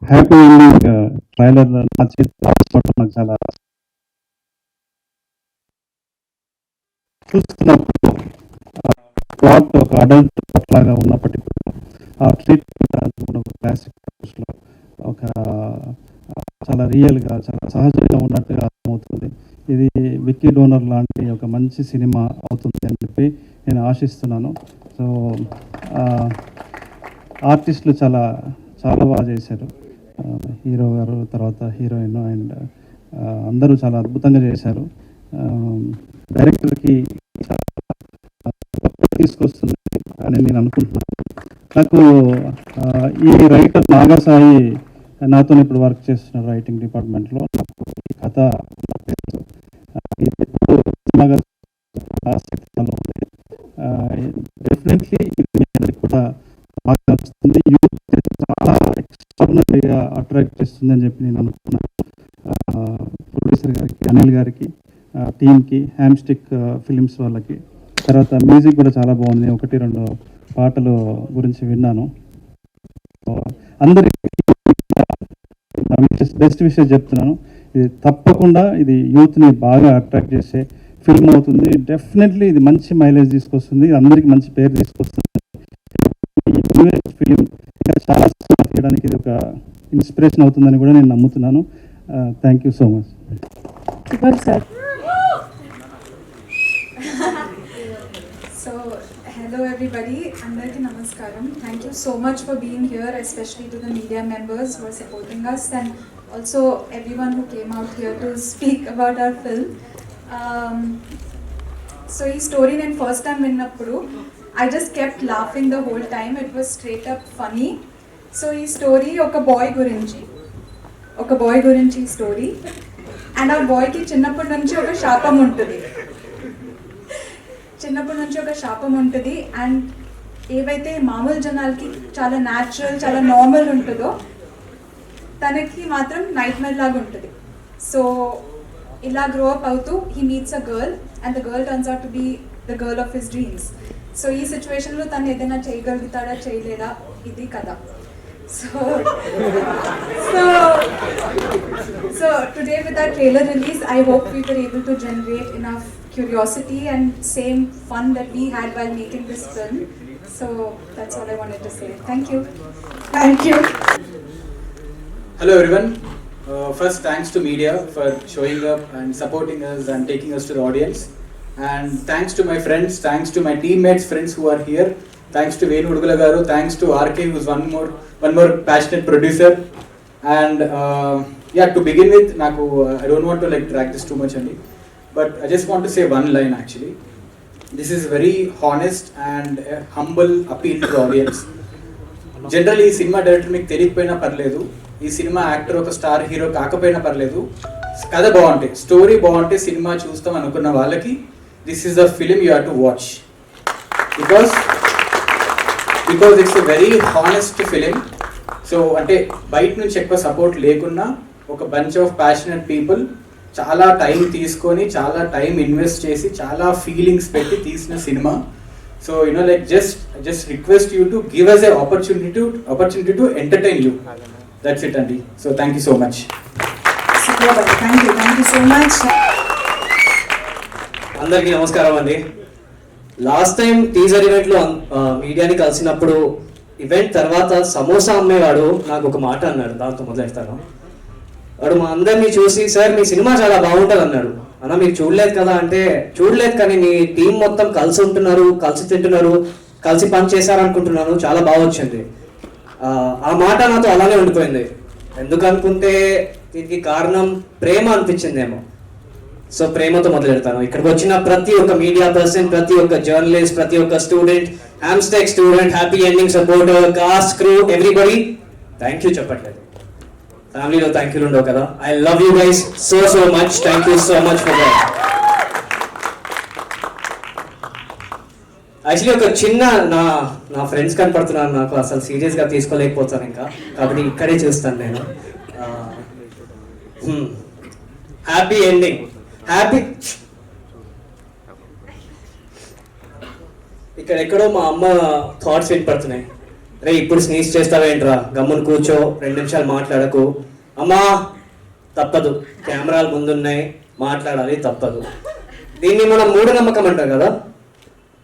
Happy ending trailer నా చేతిలో రాసుకోవడం నాకు చాలా చూస్తున్నప్పుడు ప్లాట్ ఒక అడల్ట్ లాగా ఉన్నప్పటికీ ఆ ట్రీట్మెంట్ కూడా ఒక క్లాసిక్ ఒక చాలా రియల్గా చాలా సహజంగా ఉన్నట్టుగా అర్థమవుతుంది. ఇది విక్కీ డోనర్ లాంటి ఒక మంచి సినిమా అవుతుంది అని చెప్పి నేను ఆశిస్తున్నాను. సో ఆర్టిస్టులు చాలా చాలా బాగా చేశారు. హీరో గారు, తర్వాత హీరోయిన్ అండ్ అందరూ చాలా అద్భుతంగా చేశారు. డైరెక్టర్కి తీసుకొస్తుంది అని నేను అనుకుంటున్నాను. నాకు ఈ రైటర్ నాగసాయి నాతో ఇప్పుడు వర్క్ చేస్తున్న రైటింగ్ డిపార్ట్మెంట్లో నాకు ఈ కథ డెఫినెట్లీ ఇది కూడా బాగా నచ్చుతుంది. యూత్ చాలా ఎక్స్ట్రాడినరీగా అట్రాక్ట్ చేస్తుంది అని చెప్పి నేను అనుకున్నాను. ప్రొడ్యూసర్ గారికి, అనిల్ గారికి, టీమ్కి, హ్యామ్స్టిక్ ఫిలిమ్స్ వాళ్ళకి. తర్వాత మ్యూజిక్ కూడా చాలా బాగుంది. 1-2 పాటలు గురించి విన్నాను. అందరికీ బెస్ట్ విషయం చెప్తున్నాను. ఇది తప్పకుండా ఇది యూత్ని బాగా అట్రాక్ట్ చేసే ఫిల్మ్ అవుతుంది. డెఫినెట్లీ ఇది మంచి మైలేజ్ తీసుకొస్తుంది, అందరికీ మంచి పేరు తీసుకొస్తుంది. ఈ ఫిలిం ఇంకా చాలా చేయడానికి ఇది ఒక ఇన్స్పిరేషన్ అవుతుందని కూడా నేను నమ్ముతున్నాను. Thank you so much. So, hello everybody, Andarki Namaskaram. Thank you so much for being here, especially to the media members who are supporting us, and also everyone who came out here to speak about our film. So, this story in first time vinnappudu, I just kept laughing the whole time. It was straight up funny. So, this story oka boy gurinchi story, and ఆ boy ki చిన్నప్పటి నుంచి ఒక శాపం ఉంటుంది. And ఏవైతే మామూలు జనాలకి చాలా న్యాచురల్, చాలా నార్మల్ ఉంటుందో తనకి మాత్రం నైట్ మేర్ లాగా ఉంటుంది. సో ఇలా గ్రో అప్ అవుతూ he meets a girl and the girl turns out to be the girl of his dreams. So ఈ సిచ్యువేషన్లో తను ఏదైనా చేయగలుగుతాడా, చేయలేదా, ఇది కదా. So today with our trailer release, I hope we were able to generate enough curiosity and same fun that we had while making this film. So that's all I wanted to say. Thank you. Hello everyone. First, thanks to media for showing up and supporting us and taking us to the audience. And thanks to my friends, thanks to my teammates, friends who are here. Thanks to Venu Udugula garu, thanks to RK, who's one more passionate producer. And yeah, to begin with, I don't want to drag this too much only, but I just want to say one line actually. This is very honest and a humble appeal to the audience. Generally, ఈ cinema director మీకు తెలియకపోయినా పర్లేదు, ఈ cinema actor ఒక star hero కాకపోయినా పర్లేదు, కథ బాగుంటే, స్టోరీ బాగుంటే సినిమా చూస్తాం అనుకున్న వాళ్ళకి this is a film you have to watch. Because it's a very honest film. So అంటే బయట నుంచి ఎక్కువ సపోర్ట్ లేకున్నా ఒక బంచ్ ఆఫ్ ప్యాషనెట్ పీపుల్ చాలా టైం తీసుకొని, చాలా టైం ఇన్వెస్ట్ చేసి, చాలా ఫీలింగ్స్ పెట్టి తీసిన cinema. So just request you to give us a opportunity to entertain you. That's it అండి. So thank you so much. అందరికీ నమస్కారం అండి. లాస్ట్ టైం టీజర్ ఈవెంట్లో మీడియాని కలిసినప్పుడు ఈవెంట్ తర్వాత సమోసా అమ్మేవాడు నాకు ఒక మాట అన్నాడు. దాంతో మొదలెడతాను. వాడు మా అందరినీ చూసి, సార్ మీ సినిమా చాలా బాగుంటుంది అన్నాడు. అన్న మీరు చూడలేదు కదా అంటే, చూడలేదు కానీ మీ టీం మొత్తం కలిసి ఉంటున్నారు, కలిసి తింటున్నారు, కలిసి పని చేశారనుకుంటున్నాను, చాలా బాగా వచ్చింది. ఆ మాట నాతో అలానే ఉండిపోయింది. ఎందుకు అనుకుంటే దీనికి కారణం ప్రేమ అనిపించిందేమో. సో ప్రేమతో మొదలెడతాను. ఇక్కడికి వచ్చిన ప్రతి ఒక్క మీడియా పర్సన్, ప్రతి ఒక్క జర్నలిస్ట్, ప్రతి ఒక్క student, Hamstech student, happy ending supporter, cost, crew, everybody thank you చెప్పట్లేదు. ఫ్యామిలీలో థ్యాంక్ యూ ఉండవు కదా. I love you guys so much. Thank you so much for that. Actually ఒక చిన్న నా ఫ్రెండ్స్ కనపడుతున్నాను, నాకు అసలు సీరియస్గా తీసుకోలేకపోతాను ఇంకా, కాబట్టి ఇక్కడే చూస్తాను నేను. Happy ending, happy. ఇక్కడెక్కడో మా అమ్మ థాట్స్ వినపడుతున్నాయి. రే ఇప్పుడు స్నీజ్ చేస్తావేంట్రా, గమ్మున కూర్చో, 2 నిమిషాలు మాట్లాడకు. అమ్మా తప్పదు, కెమెరాలు ముందున్నాయి, మాట్లాడాలి, తప్పదు. దీన్ని మనం మూఢనమ్మకం అంటాం కదా.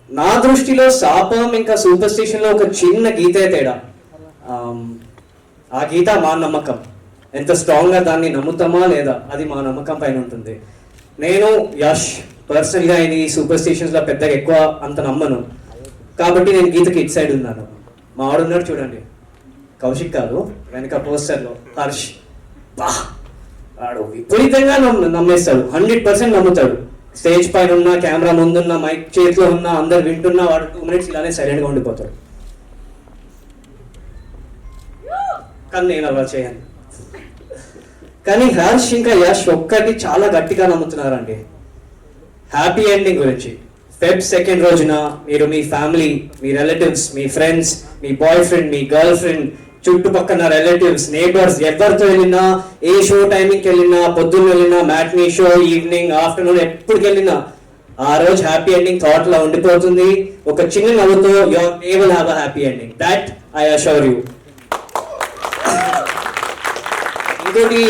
నా దృష్టిలో శాపం ఇంకా సూపర్ స్టిషన్లో ఒక చిన్న గీతే తేడా. ఆ గీత మా నమ్మకం, ఎంత స్ట్రాంగ్గా దాన్ని నమ్ముతామా లేదా అది మా నమ్మకం పైన ఉంటుంది. నేను యష్ పర్సనల్గా ఇది సూపర్ స్టిషన్స్లో పెద్దగా ఎక్కువ అంత నమ్మను, కాబట్టి నేను గీతకి ఇట్ సైడ్ ఉన్నాను. మా ఆడున్నాడు చూడండి, కౌశిక్ కాదు, వెనక పోస్టర్లో హర్ష్. వాడు విపరీతంగా నమ్మేస్తాడు, 100% నమ్ముతాడు. స్టేజ్ పైన ఉన్న, కెమెరా ముందున్న, మైక్ చేతిలో ఉన్న, అందరు వింటున్నా వాడు 2 minutes ఇలానే సైలెంట్గా ఉండిపోతాడు. కానీ నేను అలా చేయను. కానీ హర్ష్ ఇంకా యష్ ఒక్కటి చాలా గట్టిగా నమ్ముతున్నారండి, హ్యాపీ ఎండింగ్ గురించి. Feb 2 రోజున మీరు మీ ఫ్యామిలీ, మీ రిలేటివ్స్, మీ ఫ్రెండ్స్, మీ బాయ్ ఫ్రెండ్, మీ గర్ల్ ఫ్రెండ్, చుట్టుపక్కల రిలేటివ్స్, నేబర్స్ ఎవరితో వెళ్ళినా, ఏ షో టైమింగ్కి వెళ్ళినా, పొద్దున్న వెళ్ళినా, మ్యాట్నీ షో, ఈవినింగ్, ఆఫ్టర్నూన్, ఎప్పటికి వెళ్ళినా ఆ రోజు హ్యాపీ ఎండింగ్ థాట్ లా ఉండిపోతుంది. ఒక చిన్న నవ్వుతో your day will have a happy ending, that I assure you. ఇంకోటి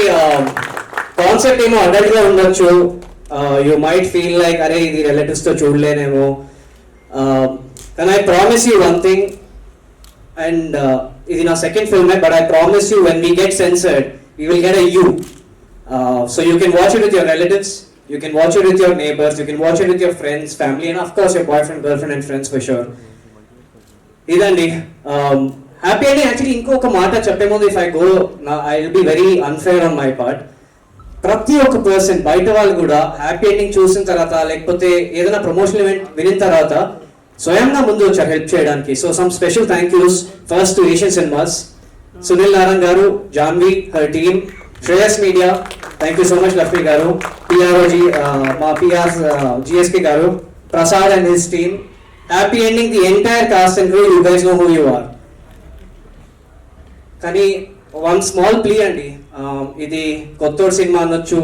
కాన్సెప్ట్ ఏమో అడల్ట్ గా ఉండొచ్చు. యూ మైట్ ఫీల్ లైక్ అరే ఇది రిలేటివ్స్ తో చూడలేనేమో, కానీ I promise you one thing, and ఇది నా సెకండ్ ఫిల్మే, but I promise you when we get censored we will get a U. So you can watch it with your relatives, you can watch it with your neighbors, you can watch it with your friends, family, and of course your boyfriend, girlfriend and friends for sure. Idandi happy ending. Actually inkoka maata cheppe mundu if I go now I will be very unfair on my part. Prati oka person baita vallu kuda happy ending chusin tarvata lekapothe edana promotional event vinin tarvata swayamga mundu vacharu help cheyadaniki. So some special thank yous first to Asian Cinemas, Sunil Naran garu, Janvi, her team, Shreyas Media, thank you so much Lakshmi garu, PROG ma PR GSK garu, Prasad and his team. Happy ending the entire cast and crew, you guys know who you are. Kani one small plea andi, ఇది కొత్తోడు cinema అనొచ్చు,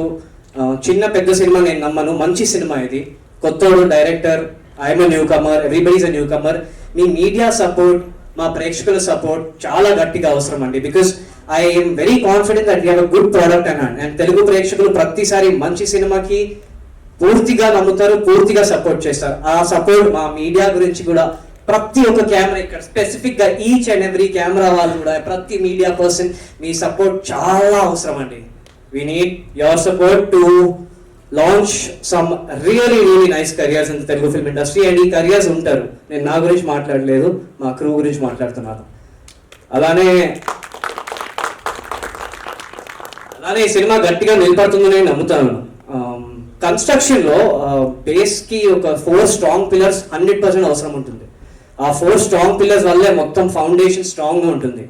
చిన్న పెద్ద cinema నేను నమ్మను, మంచి cinema ఇది. కొత్తోడు director, I'm newcomer, everybody is a newcomer. మీ మీడియా సపోర్ట్, మా ప్రేక్షకుల సపోర్ట్ చాలా గట్టిగా అవసరం అండి. Because I'm very confident that we have a good product and Telugu ప్రేక్షకులు ప్రతిసారి మంచి సినిమాకి పూర్తిగా నమ్ముతారు, పూర్తిగా సపోర్ట్ చేస్తారు. ఆ సపోర్ట్ మా మీడియా గురించి కూడా ప్రతి ఒక్క కెమెరా ఇక్కడ స్పెసిఫిక్ గా ఈచ్ అండ్ ఎవ్రీ కెమెరా వాళ్ళు కూడా ప్రతి మీడియా పర్సన్ మీ సపోర్ట్ చాలా అవసరం అండి. We need your support to launch some really nice careers in Telugu film industry. And ఈ కెరియర్స్ ఉంటారు, నేను నా గురించి మాట్లాడలేదు, మా క్రూ గురించి మాట్లాడుతున్నాను. అలానే ఈ సినిమా గట్టిగా నిలబడుతుందని నేను నమ్ముతాను. కన్స్ట్రక్షన్ లో బేస్ కి ఒక 4 స్ట్రాంగ్ పిల్లర్స్ 100% అవసరం ఉంటుంది. ఆ 4 స్ట్రాంగ్ పిల్లర్స్ వల్లే మొత్తం ఫౌండేషన్ స్ట్రాంగ్ గా ఉంటుంది.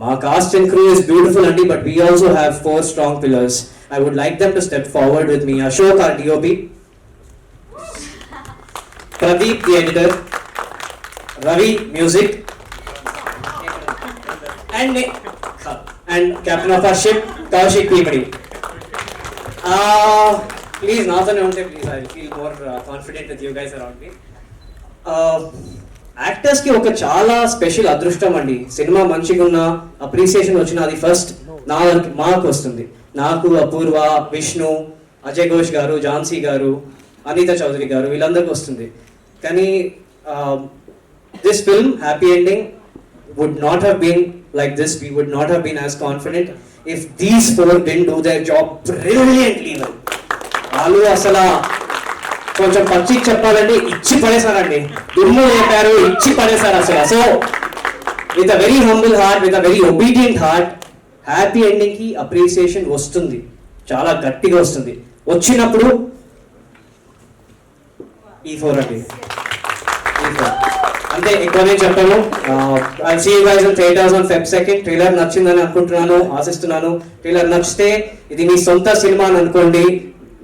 మా cast and crew is beautiful అండి, but we also have 4 strong pillars. I would like them to step forward with me. Ashok our DOP, Pradeep the editor, Ravi music, and captain of our ship Kaushik Pimadi. Please నాతోనే ఉంటే please I feel more confident with you guys around me. Actors కి ఒక చాలా special అదృష్టం అండి. Cinema మంచిగా ఉన్న appreciation వచ్చిన అది ఫస్ట్ మాకు వస్తుంది. నాకు, అపూర్వ, విష్ణు, అజయ్ ఘోష్ గారు, ఝాన్సీ గారు, అనితా చౌదరి గారు, వీళ్ళందరికీ వస్తుంది. కానీ this film happy ending would not have been like this. We would not have been as confident if these 4 didn't do their job brilliantly well. వాళ్ళు అసలు కొంచెం పచ్చి చెప్పాలంటే ఇచ్చి పడేశారండి, దుమ్ము లేపారు, ఇచ్చి పడేశారు అసలు. So with a very humble heart, with a very obedient heart, happy ending కి అప్రిసియేషన్ వస్తుంది, చాలా గట్టిగా వస్తుంది. వచ్చినప్పుడు ఈ 4 అండి, ఈ 4 అంతే, ఎక్కువ నేను చెప్పాను. I see you guys in theatres on Feb 2. Trailer నచ్చిందని అనుకుంటున్నాను, ఆశిస్తున్నాను. ట్రైలర్ నచ్చితే ఇది మీ సొంత సినిమా అని అనుకోండి,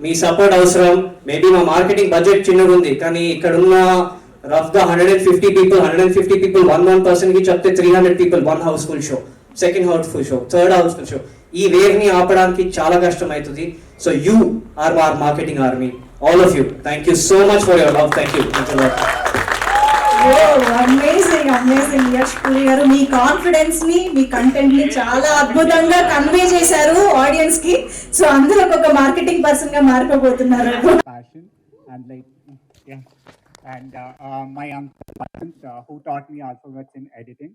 మీ సపోర్ట్ అవసరం. మేబీ మా మార్కెటింగ్ బడ్జెట్ చిన్నగా ఉంది, కానీ ఇక్కడ ఉన్న రఫ్ గా 150 people 1 person కి చెప్తే 300 people 1 housefull show, second housefull show, third housefull show. ఈ వేవ్ ని ఆపడానికి చాలా కష్టం అవుతుంది. So you are our marketing army, all of you. Thank you so much for your love. Thank you. Amazing amazing Yash Puri గారు, మీ కాన్ఫిడెన్స్ ని, మీ content ని చాలా అద్భుతంగా కన్వే చేశారు ఆడియన్స్ కి. సో అందరూ ఒక మార్కెటింగ్ పర్సన్ గా మారిపోబోతున్నారు. Passion and like yeah, and my uncle Vasant, who taught me alphabets in editing.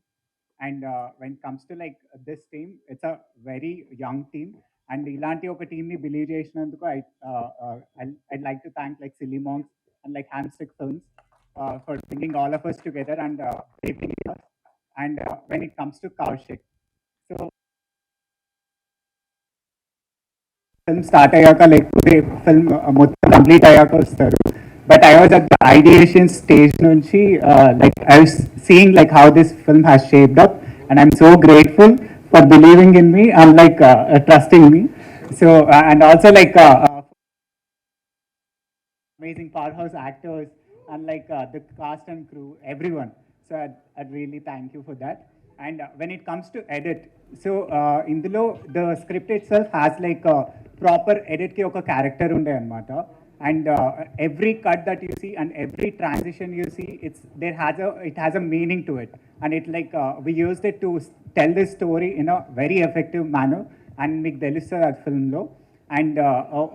And when it comes to like this team, it's a very young team. And ఇలాంటి ఒక team ని believe చేసినందుకు I'd like to thank like Silly Monks and like Hamstick Films for bringing all of us together and braving us. And when it comes to Kaushik, so film start అయ్యాక లేకపోతే film మొత్తం complete అయ్యాక వస్తారు. But I was at the ideation stage nunchi, like I was seeing like how this film has shaped up, and I'm so grateful for believing in me and like trusting me. So and also like amazing powerhouse actors and like the cast and crew, everyone. So I'd really thank you for that. And when it comes to edit, so indulo the script itself has like a proper edit ki oka character unde anamata. And every cut that you see and every transition you see, it has a meaning to it, and it like we used it to tell this story in a very effective manner, and make delusa at film lo. And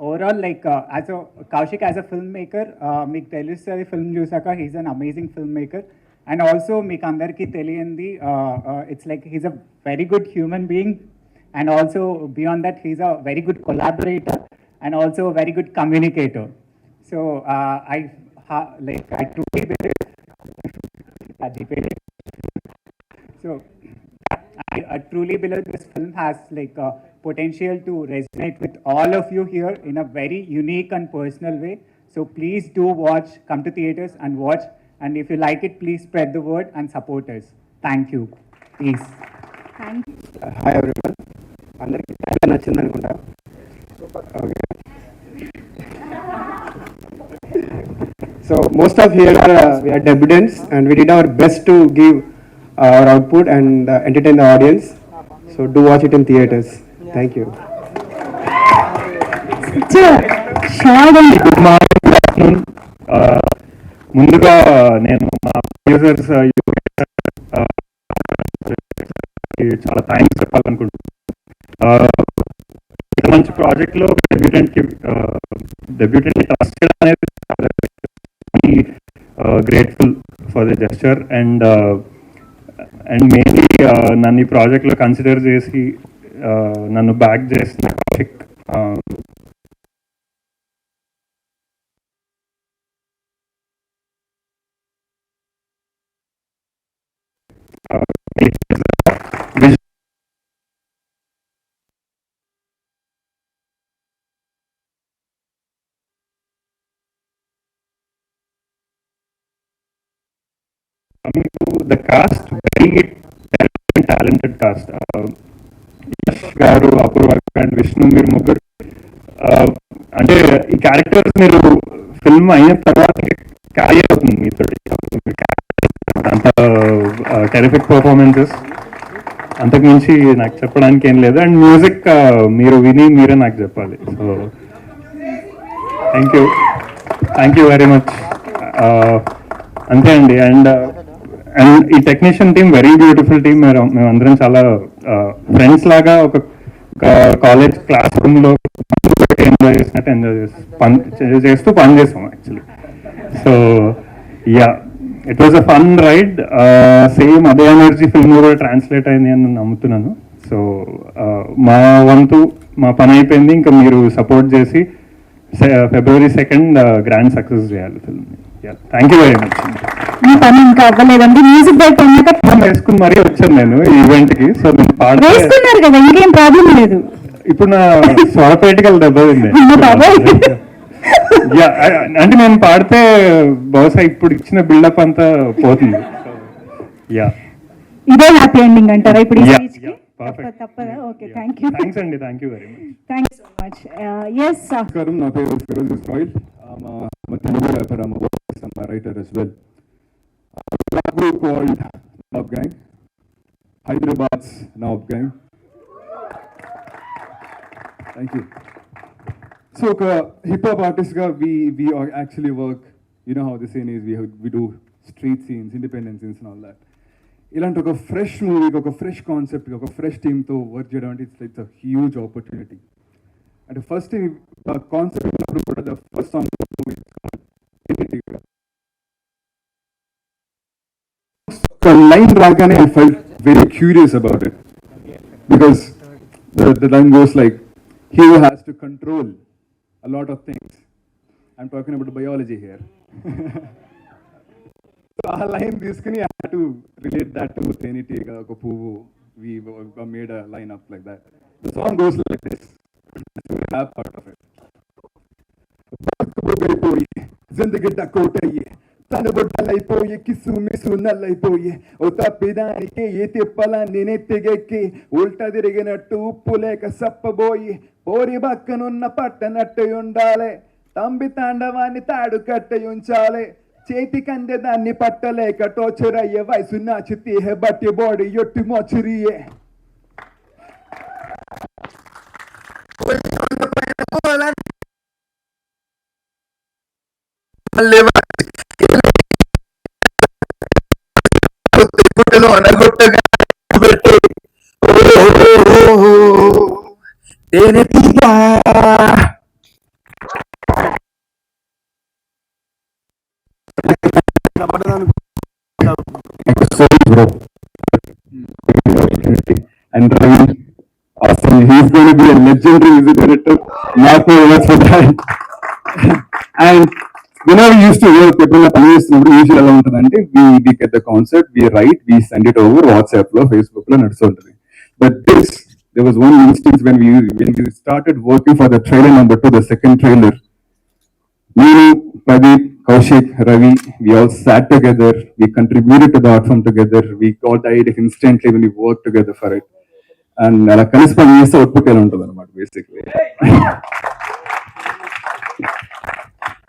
overall like as a Kaushik as a filmmaker, make delusa film chusaka, he's an amazing filmmaker. And also make andarki teliyandi, it's like he's a very good human being, and also beyond that he's a very good collaborator and also a very good communicator. So I truly believe. So I truly believe this film has like a potential to resonate with all of you here in a very unique and personal way. So please do watch, come to theaters and watch. And if you like it, please spread the word and support us. Thank you. Peace. Hi everyone. అందరికీ చాలా నచ్చింది అనుకుంటా. So most of here we are debutants, and we did our best to give our output and entertain the audience. So do watch it in theaters. Thank you. ముందుగా నేను మా producers చాలా thanks చెప్పాలనుకుంటున్నాను. మంచి ప్రాజెక్ట్లో డెబ్యూటెంట్ని ట్రస్ట్ చేయడం అనేది grateful for the gesture. And mainly నన్ను ఈ ప్రాజెక్ట్లో కన్సిడర్ చేసి నన్ను బ్యాక్ చేసిన Kaushik, coming to the cast, very talented cast. Yash గారు, అపూర్వ అండ్ విష్ణు, మీరు ముగ్గురు అంటే ఈ క్యారెక్టర్స్ మీరు ఫిల్మ్ అయిన తర్వాత క్యారీ అవుతుంది మీతో. అంత టెరిఫిక్ పర్ఫార్మెన్సెస్, అంతకుమించి నాకు చెప్పడానికి ఏం లేదు. అండ్ మ్యూజిక్ మీరు విని మీరే నాకు చెప్పాలి. So thank you very much. అంతే అండి. అండ్ ఈ technician team very beautiful team. మేమందరం చాలా ఫ్రెండ్స్ లాగా ఒక కాలేజ్ క్లాస్ రూమ్లో ఎంజాయ్ చేస్తూ పని చేస్తాం actually. So ya, it was a fun ride. Same అదే ఎనర్జీ ఫిల్మ్ కూడా ట్రాన్స్లేట్ అయింది అని నమ్ముతున్నాను. సో మా వంతు మా పని అయిపోయింది. ఇంకా మీరు సపోర్ట్ చేసి February 2nd గ్రాండ్ సక్సెస్ చేయాలి ఫిల్మ్ని. Thank you very much. మీ పని ఇంకా అవ్వలేదండి. మ్యూజిక్ బయట వేసుకుని మరీ వచ్చాను నేను ఈ ఈవెంట్కి. సో నేను వేసుకున్నారు కదా, ఇంకేం ప్రాబ్లం లేదు. ఇప్పుడు నా స్వరపేటికలు దెబ్బతింది. అంటే నేను పాడితే బహుశా ఇప్పుడు ఇచ్చిన బిల్డప్ అంతా పోతుంది. యా, ఇదే హ్యాపీ ఎండింగ్ అంటారా ఇప్పుడు? తప్పదా? Okay, thank you. థ్యాంక్స్ అండి, thank you very much. Thank you so much. Yes, నమస్కారం, నా పేరు Firoz Ismail. Telugu rapper, writer as well. A group called Nawab Gang, Hyderabad's Nawab Gang. Thank you. So hip hop artists we actually work, you know how the scene is, we do street scenes, independent scenes and all that. ఇలాంటి ఒక fresh మూవీకి, ఒక fresh కాన్సెప్ట్కి, ఒక fresh టీమ్తో work చేయడం అంటే it's a huge opportunity. అంటే first thing concept ఉన్నప్పుడు కూడా ద ఫస్ట్ సాంగ్ లైన్ రాగానే I felt very curious about it because the line goes like, he who has to control a lot of things. I'm talking about biology here. So our line తీసుకుని I had to relate that to Trinity ఒక పువ్వు. We made a line up like that. The song goes like this. Have part of it. అయిపోయి జిందగీ డకోటయ్యే తన బొడ్డలైపోయి కిసు మిసు నల్లైపోయి ఓ తప్పిదానికి ఏ తిప్పలా నేనే తెగెక్కి ఉల్టా తిరిగినట్టు ఉప్పు లేక సప్పబోయి పోరి పక్కనున్న పట్టనట్టు ఉండాలి తంబి తాండవాన్ని తాడు కట్టి ఉంచాలి చేతి కందే దాన్ని పట్టలేక టోచరయ్యే వయసు నాచితి హే బట్టి body యొట్టి మోచరియే And Ravi, awesome. He's going to be a legendary music director. Not so much for that. And whenever we used to work, usually ఎలా ఉంటుందంటే we get the concept, we write, we send it over WhatsApp లో Facebook లో నడుస్తూ ఉంటుంది. But this, there was one instance when we started working for the trailer number 2, the second trailer. Nenu, Pradeep, Kaushik, Ravi, we all sat together, we contributed to the art form together, we got the idea instantly when we worked together for it. And అలా కలిసి పని చేస్తే output ఎలా ఉంటుంది అనమాట basically.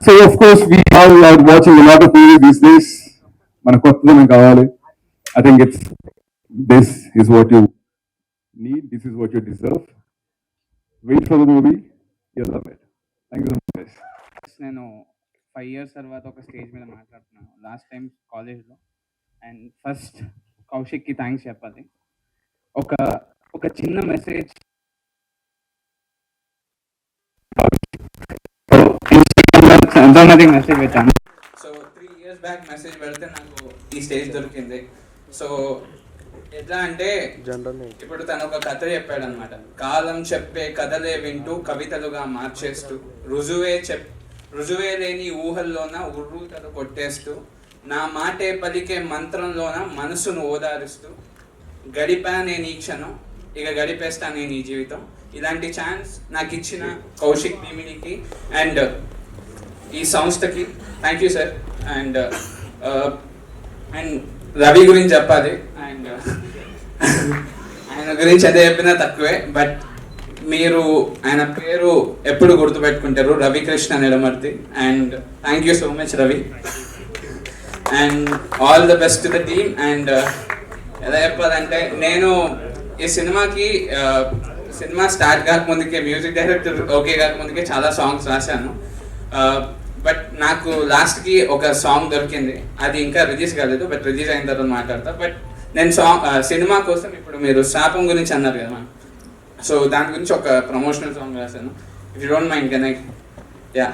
So of course we all are watching a lot of movies these days. మన కొత్తదనం కావాలి. I think this is what you need, this is what you deserve. Wait for the movie, you'll love it. Thank you so much. నేను 5 years తర్వాత ఒక stage మీద మాట్లాడుతున్నాను, last time కాలేజ్లో. And first కౌశిక్కి thanks చెప్పాలి. ఒక చిన్న మెసేజ్ మెసేజ్ పెట్టాను. సో 3 years బ్యాక్ మెసేజ్ పెడితే నాకు ఈ స్టేజ్ దొరికింది. సో ఎట్లా అంటే ఇప్పుడు తను ఒక కథ చెప్పాడు అనమాట. కాలం చెప్పే కథలే వింటూ కవితలుగా మార్చేస్తూ రుజువే లేని ఊహల్లోన ఉర్రూతలు కొట్టేస్తూ నా మాటే పలికే మంత్రంలోన మనసును ఓదారుస్తూ గడిపా నేను ఈ క్షణం, ఇక గడిపేస్తా నేను ఈ జీవితం. ఇలాంటి ఛాన్స్ నాకు ఇచ్చిన కౌశిక్ భీమినికి అండ్ ఈ సంస్థకి thank you sir. And Ravi గురించి చెప్పాలి. అండ్ ఆయన గురించి అదే చెప్పినా తక్కువే, బట్ మీరు ఆయన పేరు ఎప్పుడు గుర్తుపెట్టుకుంటారు, Ravikrishna Nidamarthi. And thank you so much Ravi. And all the best to the team. And ఎలా చెప్పాలంటే నేను ఈ సినిమా స్టార్ట్ కాకముందుకే, మ్యూజిక్ డైరెక్టర్ ఓకే కాకముందుకే చాలా సాంగ్స్ రాశాను. బట్ నాకు లాస్ట్కి ఒక సాంగ్ దొరికింది, అది ఇంకా రిలీజ్ కాలేదు, బట్ రిలీజ్ అయిన తర్వాత మాట్లాడతా. బట్ నేను సినిమా కోసం ఇప్పుడు మీరు శాపం గురించి అన్నారు కదా, సో దాని గురించి ఒక ప్రమోషనల్ సాంగ్ రాశాను. If you don't mind can I? Yeah.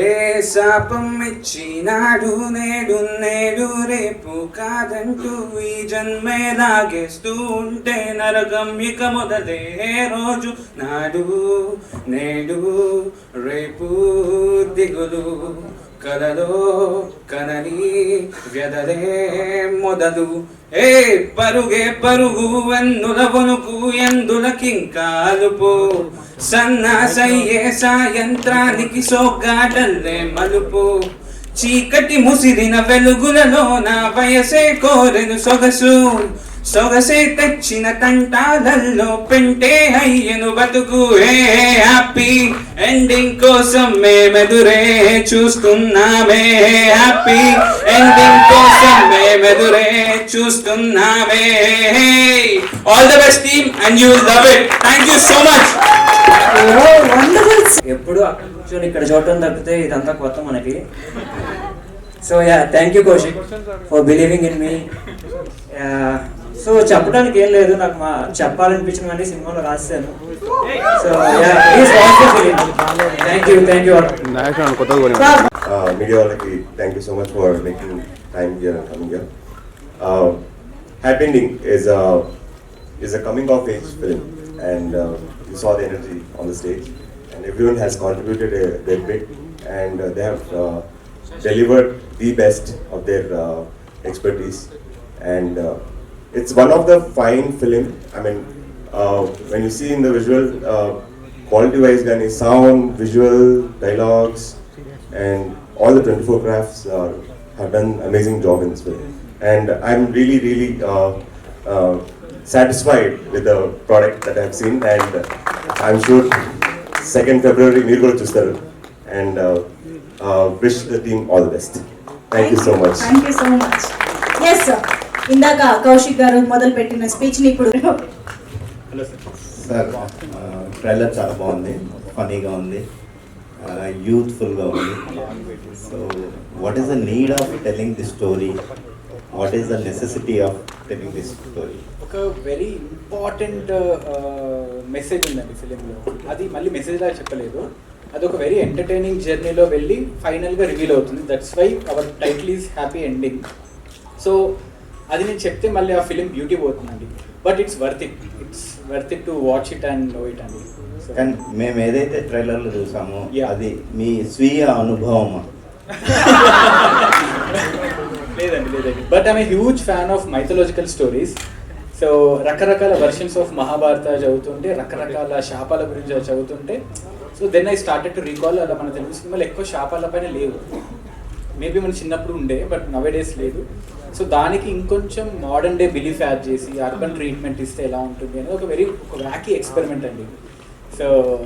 ఏ శాపం ఇచ్చినాడు నేడు నేడు రేపు కాదంటూ ఈ జన్మే లాగేస్తూ ఉంటే నరకం ఇక మొదలే రోజు నాడు నేడు రేపు దిగులు కలలో కనని వ్యధలే మొదలు ఏ పరుగే పరుగు వెన్నుల వణుకు ఎందులకింకాలుపో సన్నాసయ్యే సాయంత్రానికి సోగ్గాడల్లే మలుపు చీకటి ముసిరిన వెలుగులలో నా వయసే కోరెను సొగసు సొగసే తెచ్చిన తంటాలల్లో పెంటే అయ్యను బతుకు. ఏ హ్యాపీ ఎండింగ్ కోసం మేమెదురే చూస్తున్నామే, హ్యాపీ ఎండింగ్ కోసం మేమెదురే చూస్తున్నామే. All the best team and you will love it. Thank you so much. Wonderful ఎప్పుడు అక్కడ కూర్చొని ఇక్కడ చూడటం తప్పితే ఇదంతా కొత్త మనకి. So yeah, thank you Kaushik for believing in me. So చెప్పడానికి ఏం లేదు, నాకు చెప్పాలనిపించిన కానీ సినిమాలో రాశాను. So yeah, please watch the film. Thank you media వాళ్ళకి thank you so much for making time here and coming here. Happy ending is a coming of age film, and you saw the energy on the stage, and everyone has contributed their bit, and they have delivered the best of their expertise, and it's one of the fine film. I mean, when you see in the visual quality wise, gani sound, visual, dialogues, and all the 24 crafts have done amazing job in this film, and I'm really satisfied with the product that I've seen, and I'm sure 2nd February మీరు కూడా చూస్తారు, and wish the team all the best. Thank you so much. Thank you so much. Yes sir, ఇందాక కౌశిక్ గారు మొదలు పెట్టిన స్పీచ్ని ఇప్పుడు sir, trailer చాలా బాగుంది, ఫనీగా ఉంది, యూత్ఫుల్గా ఉంది. So what is the need of telling the story? What is the necessity of telling this story? ఒక వెరీ ఇంపార్టెంట్ మెసేజ్ ఉందండి ఫిలింలో. అది మళ్ళీ మెసేజ్లా చెప్పలేదు, అది ఒక వెరీ ఎంటర్టైనింగ్ జర్నీలో వెళ్ళి ఫైనల్గా రివీల్ అవుతుంది. That's why our title is happy ending. So అది నేను చెప్తే మళ్ళీ ఆ ఫిలిం బ్యూటీ పోతుందండి, but it's worth it to watch it and know it అండి. కానీ మేము ఏదైతే ట్రైలర్లో చూసామో అది మీ స్వీయ అనుభవమా? లేదండి, but I'm a huge fan of mythological stories. So రకరకాల వర్షన్స్ ఆఫ్ మహాభారత చదువుతుంటే, రకరకాల శాపాల గురించి చదువుతుంటే, so then I started to recall. అలా మన తెలుగు సినిమాలో ఎక్కువ శాపాల పైన లేవు, మేబీ మన చిన్నప్పుడు ఉండే, బట్ నవ్ డేస్ లేదు. సో దానికి ఇంకొంచెం మోడర్న్ డే బిలీఫ్ యాడ్ చేసి అర్బన్ ట్రీట్మెంట్ ఇస్తే ఎలా ఉంటుంది అనేది ఒక వ్యాకీ ఎక్స్పెరిమెంట్ అండి. సో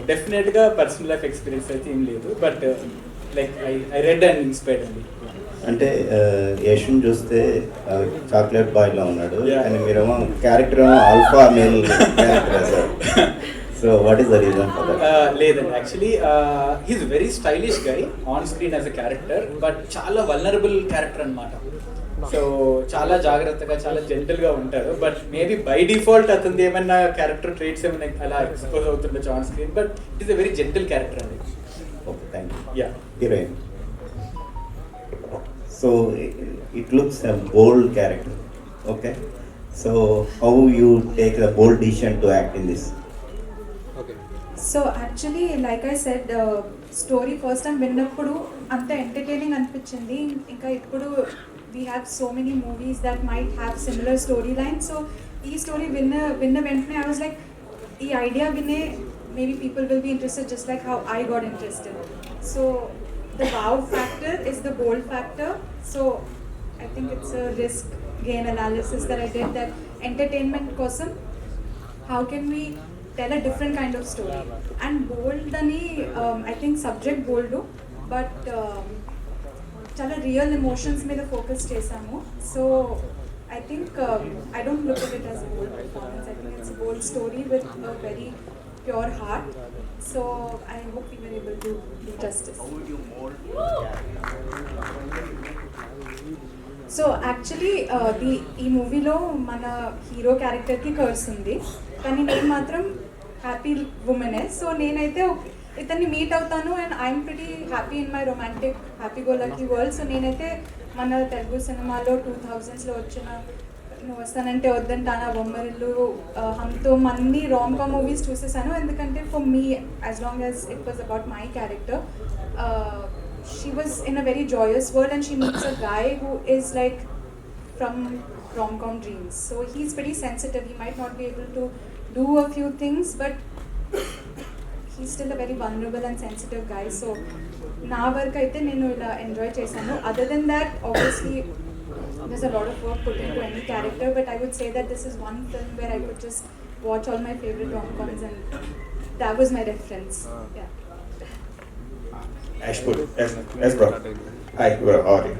డెఫినెట్గా పర్సనల్ లైఫ్ ఎక్స్పీరియన్స్ అయితే ఏం లేదు, but like I read and inspired అండి. అంటే యష్ని చూస్తే చాక్లెట్ బాయ్లో ఉన్నాడు, కానీ మీరేమో క్యారెక్టర్ ఏమో alpha male character sir. So what is the reason for that? లేదండి, actually he's very stylish guy on screen as a character, but చాలా వల్నరబుల్ క్యారెక్టర్ అనమాట. సో చాలా జాగ్రత్తగా, చాలా జెంటల్గా ఉంటారు, బట్ మేబీ బై డిఫాల్ట్ అతనిది ఏమైనా క్యారెక్టర్ ట్రేట్స్ ఏమైనా అలా ఎక్స్పోజ్ అవుతుండొచ్చు on screen, but it is a very gentle character అండి. Okay, thank you. Yeah, heroine. So it looks a bold character. Okay. So how you take the bold decision to act in this? Okay. So actually, like I said, story first time విన్నప్పుడు అంత entertaining అనిపించింది. ఇంకా ఇప్పుడు we have so many movies that might have similar storyline. So ఈ story విన్న వెంటనే I was like, ఈ idea వినే maybe people will be interested just like how I got interested. So the wow factor is the bold factor. So I think it's a risk gain analysis that I did, that entertainment kosam how can we tell a different kind of story, and bold ani I think subject bold, but chala real emotions మీద focus చేసాము. So I think I don't look at it as a bold performance. I think it's a bold story with a very pure heart. So I hope we were able to do justice. So actually ఈ మూవీలో మన hero క్యారెక్టర్కి curse ఉంది, కానీ నేను మాత్రం happy ఉమెనే. So నేనైతే ఇతన్ని మీట్ అవుతాను and I'm pretty happy in my romantic happy go lucky world. So నేనైతే మన తెలుగు సినిమాలో 2000s వచ్చిన నువ్వు వస్తానంటే వద్దంటానా, బొమ్మరిల్లు, హమ్తో అన్ని రామ్-కామ్ మూవీస్ చూసేసాను. ఎందుకంటే for me as long as it was about my character, she was in a very joyous world and she meets a guy who is like from rom-com dreams. So he's pretty sensitive. He might not be able to do a few things, but he's still a very vulnerable and sensitive guy. So na work aithe nenu ila enjoy chesanu. Other than that, obviously there's a lot of work put into any character, but I would say that this is one film where I could just watch all my favorite rom-coms and that was my reference. Yeah. Ashpur, yes bro. Hi bro, how are you?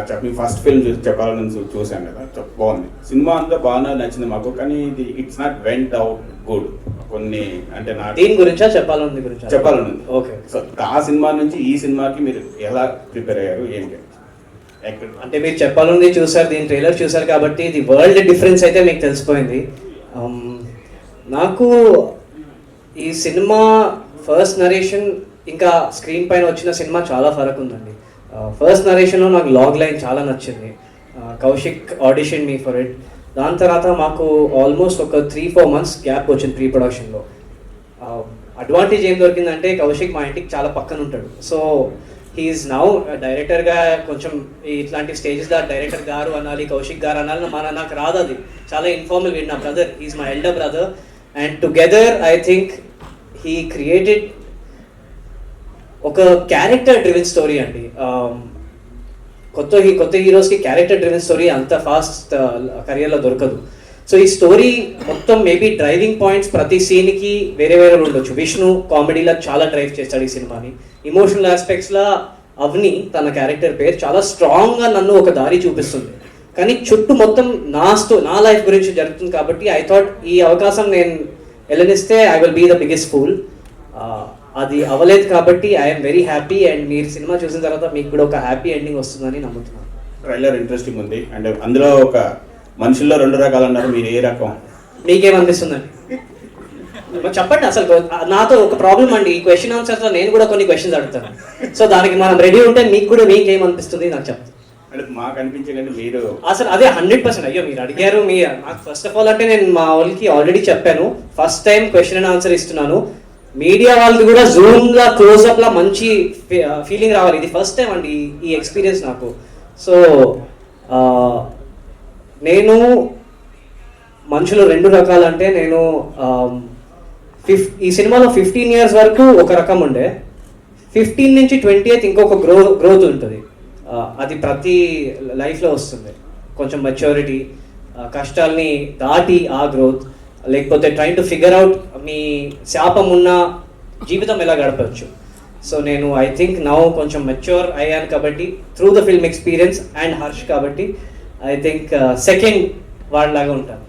చెప్పి first film చెప్పాలని చూసాను కదా, బాగుంది cinema, అంతా బాగా నచ్చింది మాకు. కానీ ఇది it's not went out good. కొన్ని అంటే నా దీని గురించా చెప్పాలని గురించి చెప్పాలని ఓకే. సో ఆ సినిమా నుంచి ఈ సినిమాకి మీరు ఎలా ప్రిపేర్ అయ్యారు ఏంటి? అంటే మీరు చెప్పాలని చూసారు, దీని ట్రైలర్ చూసారు కాబట్టి ఇది వరల్డ్ డిఫరెన్స్ అయితే మీకు తెలిసిపోయింది. నాకు ఈ సినిమా ఫస్ట్ నరేషన్ ఇంకా స్క్రీన్ పైన వచ్చిన సినిమా చాలా ఫరక్ ఉందండి. ఫస్ట్ నరేషన్లో నాకు లాగ్ లైన్ చాలా నచ్చింది. Kaushik audition me for it. దాని తర్వాత మాకు ఆల్మోస్ట్ ఒక 3-4 months గ్యాప్ వచ్చింది ప్రీ ప్రొడక్షన్లో. అడ్వాంటేజ్ ఏం దొరికిందంటే కౌశిక్ మా ఇంటికి చాలా పక్కన ఉంటాడు. సో హీఈస్ నౌ డైరెక్టర్గా కొంచెం ఇట్లాంటి స్టేజెస్లో డైరెక్టర్ గారు అనాలి, కౌశిక్ గారు అనాలి, నాకు రాదు. అది చాలా ఇన్ఫార్మల్. వీడు నా brother, he's my elder brother. And together I think he created ఒక క్యారెక్టర్ డ్రివెన్ స్టోరీ అండి. కొత్త హీరోస్కి క్యారెక్టర్ డ్రివెన్ స్టోరీ అంత ఫాస్ట్ కెరియర్లో దొరకదు. సో ఈ స్టోరీ మొత్తం మేబీ డ్రైవింగ్ పాయింట్స్ ప్రతి సీన్కి వేరే వేరే ఉండొచ్చు. విష్ణు కామెడీలో చాలా డ్రైవ్ చేస్తాడు ఈ సినిమాని. ఇమోషనల్ ఆస్పెక్ట్స్లో అవని తన క్యారెక్టర్ పేరు చాలా స్ట్రాంగ్గా నన్ను ఒక దారి చూపిస్తుంది. కానీ చుట్టూ మొత్తం నా లైఫ్ గురించి జరుగుతుంది కాబట్టి ఐ థాట్ ఈ అవకాశం నేను వెళ్ళనిస్తే I will be the biggest fool. అది అవ్వలేదు కాబట్టి ఐఎమ్ వెరీ హ్యాపీ. అండ్ మీరు సినిమా చూసిన తర్వాత మీకు కూడా ఒక హ్యాపీ ఎండింగ్ వస్తుందని నమ్ముతున్నాను. ట్రైలర్ ఇంట్రెస్టింగ్ ఉంది. అండ్ అందులో ఒక మనుషుల్లో 2 రకాలు అన్నారు, మీరు ఏ రకం? మీకేమనిపిస్తుందండి చెప్పండి. అసలు నాతో ఒక ప్రాబ్లం అండి, ఈ క్వశ్చన్ ఆన్సర్స్లో నేను కూడా కొన్ని క్వశ్చన్స్ అడుగుతాను. సో దానికి మనం రెడీ ఉంటే మీకేమనిపిస్తుంది నాకు చెప్తాను. అంటే మాకు అనిపించకండి మీరు అసలు అదే 100%. అయ్యో మీరు అడిగారు. నాకు ఫస్ట్ ఆఫ్ ఆల్ అంటే నేను మా వాళ్ళకి ఆల్రెడీ చెప్పాను, first time question and answer ఇస్తున్నాను. మీడియా వాళ్ళది కూడా జూమ్లా క్లోజ్అప్లా మంచి ఫీలింగ్ రావాలి. ఇది ఫస్ట్ టైం అండి ఈ ఎక్స్పీరియన్స్ నాకు. సో నేను మనుషులు 2 రకాలంటే నేను ఈ సినిమాలో 15 years వరకు ఒక రకం ఉండే, 15 నుంచి 20th ఇంకొక గ్రోత్ ఉంటుంది. అది ప్రతి లైఫ్లో వస్తుంది. కొంచెం మెచ్యూరిటీ, కష్టాల్ని దాటి ఆ గ్రోత్, లేకపోతే ట్రైన్ టు ఫిగర్ అవుట్ మీ శాపం ఉన్న జీవితం ఎలా గడపచ్చు. సో నేను ఐ థింక్ నౌ కొంచెం మెచ్యూర్ అయ్యాను కాబట్టి through the film experience and Harsh కాబట్టి ఐ థింక్ సెకండ్ వాళ్ళలాగా ఉంటాను.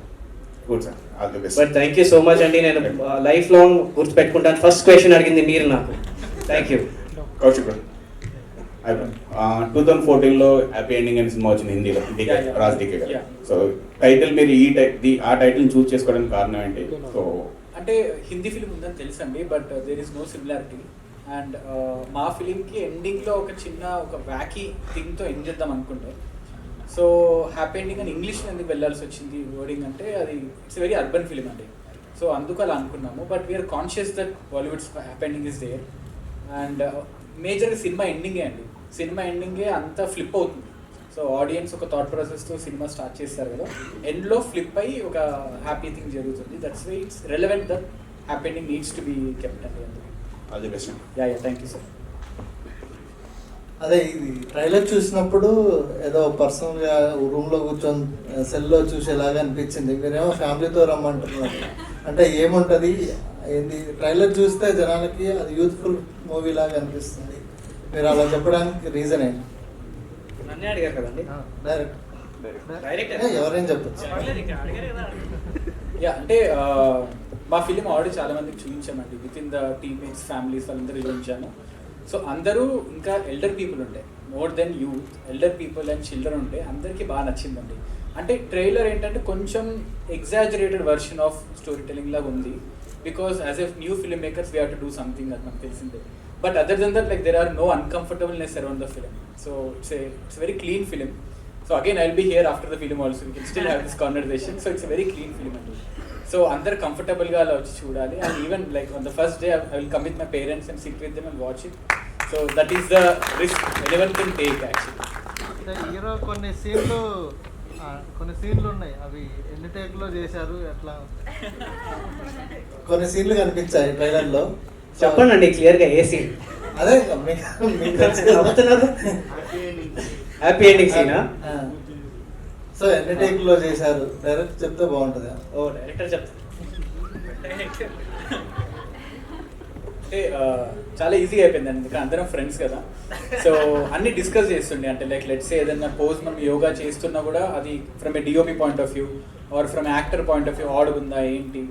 Good sir, all the best. But thank you so much అండి. నేను లైఫ్ లాంగ్ గుర్తుపెట్టుకుంటాను. ఫస్ట్ క్వశ్చన్ అడిగింది మీరు నాకు. Thank you. కౌశిక్ 2014లో హ్యాపీ ఎండింగ్ అనే సినిమా వచ్చింది హిందీలో, రాజ్ డీకే గారు. సో టైటిల్ మీరు ఆ టైటిల్ చూస్ చేసుకోవడానికి కారణం ఏంటి? సో అంటే హిందీ ఫిలిం ఉందని తెలుసండి, but there is no similarity. And మా ఫిలింకి ఎండింగ్లో ఒక వ్యాకీ థింగ్తో ఎండ్ చేద్దాం అనుకుంటే, సో హ్యాపీ ఎండింగ్ అని ఇంగ్లీష్లో ఎందుకు వెళ్ళాల్సి వచ్చింది వర్డింగ్ అంటే అది ఇట్స్ వెరీ అర్బన్ ఫిలిం అండి. సో అందుకు అలా అనుకున్నాము. But we're conscious that Bollywood's happy ending is there. And మేజర్గా సినిమా ఎండింగే అండి. సినిమా ఎండింగే అంతా ఫ్లిప్ అవుతుంది. సో ఆడియన్స్ ఒక థాట్ ప్రాసెస్తో సినిమా స్టార్ట్ చేస్తారు కదా, ఎండ్లో ఫ్లిప్ అయ్యి ఒక హ్యాపీ థింగ్ జరుగుతుంది. That's why it's relevant that happy ending needs to be kept అండి. All the best. Yeah thank you sir. అదే ఇది ట్రైలర్ చూసినప్పుడు ఏదో పర్సనల్గా రూమ్లో కూర్చొని సెల్లో చూసేలాగా అనిపించింది. మీరేమో ఫ్యామిలీతో రమ్మంటున్నారు అంటే ఏముంటుంది ఏంది? ట్రైలర్ చూస్తే జనాలకి అది యూత్ఫుల్ మూవీ లాగా అనిపిస్తుంది. మీరు అలా చెప్పడానికి రీజన్ ఏంటి? నన్నే అడిగారు కదండి. డైరెక్ట్ ఎవరైనా చెప్పచ్చు. యా అంటే మా ఫిలిం ఆల్రెడీ చాలా మందికి చూపించామండి. Within the teammates, families వాళ్ళందరూ చూపించాము. సో అందరూ ఇంకా ఎల్డర్ పీపుల్ ఉండే, more than youth, elder people and children ఉండే, అందరికీ బాగా నచ్చిందండి. అంటే ట్రైలర్ ఏంటంటే కొంచెం exaggerated version of story telling లాగా ఉంది. Because as a new film makers we have to do something, అది మనకు తెలిసిందే. But other than that, like there are no uncomfortableness around the film. So it's a very clean film. So again, I'll be here after the film also. We can still have this conversation. So it's a very clean film. So అందరు comfortable గా అలా వచ్చి చూడాలి. And even like on the first day, I will come with my parents and sit with them and watch it. So that is the risk anyone can take actually. Hero కొన్ని సీన్లు ఉన్నాయి, అవి ఎన్ని టేక్లో చేశారు, ఎట్లా? కొన్ని సీన్లు కనిపించాయి ట్రైలర్లో. చెప్పండి క్లియర్గా ఏ సీన్? అదే హ్యాపీ ఎండింగ్ సీనా? సో ఎన్ని టేక్లో చేశారు? డైరెక్ట్ చెప్తే బాగుంటుంది. ఓ డైరెక్టర్ చెప్తా. అంటే చాలా ఈజీగా అయిపోయిందండి, ఎందుకంటే అందరం ఫ్రెండ్స్ కదా. సో అన్ని డిస్కస్ చేస్తుండే. అంటే లైక్ లెట్స్ సే ఏదైనా పోజ్ మనం యోగా చేస్తున్నా కూడా అది from a DOP point of view or from actor point of view ఆడుగుందా ఏంటి,